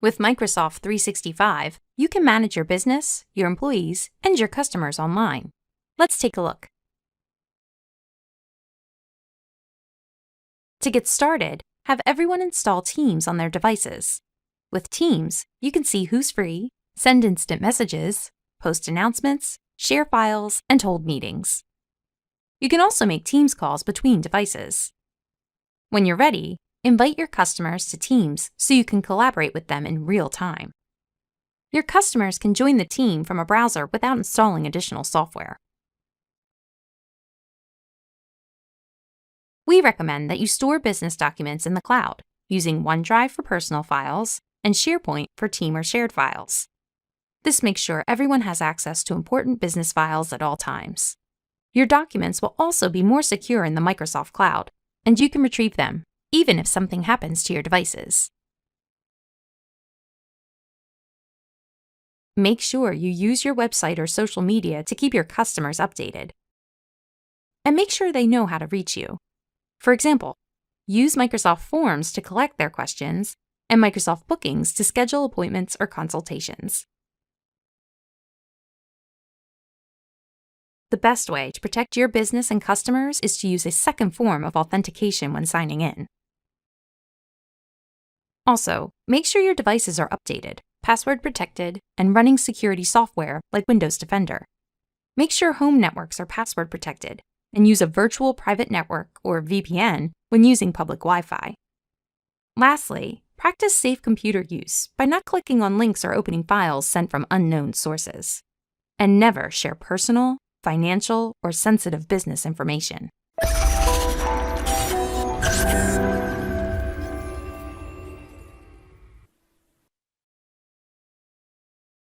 With Microsoft 365, you can manage your business, your employees, and your customers online. Let's take a look. To get started, have everyone install Teams on their devices. With Teams, you can see who's free, send instant messages, post announcements, share files, and hold meetings. You can also make Teams calls between devices. When you're ready, invite your customers to Teams so you can collaborate with them in real time. Your customers can join the team from a browser without installing additional software. We recommend that you store business documents in the cloud, using OneDrive for personal files and SharePoint for team or shared files. This makes sure everyone has access to important business files at all times. Your documents will also be more secure in the Microsoft Cloud, and you can retrieve them, even if something happens to your devices. Make sure you use your website or social media to keep your customers updated. And make sure they know how to reach you. For example, use Microsoft Forms to collect their questions and Microsoft Bookings to schedule appointments or consultations. The best way to protect your business and customers is to use a second form of authentication when signing in. Also, make sure your devices are updated, password protected, and running security software like Windows Defender. Make sure home networks are password protected, and use a virtual private network or VPN when using public Wi-Fi. Lastly, practice safe computer use by not clicking on links or opening files sent from unknown sources. And never share personal, financial, or sensitive business information.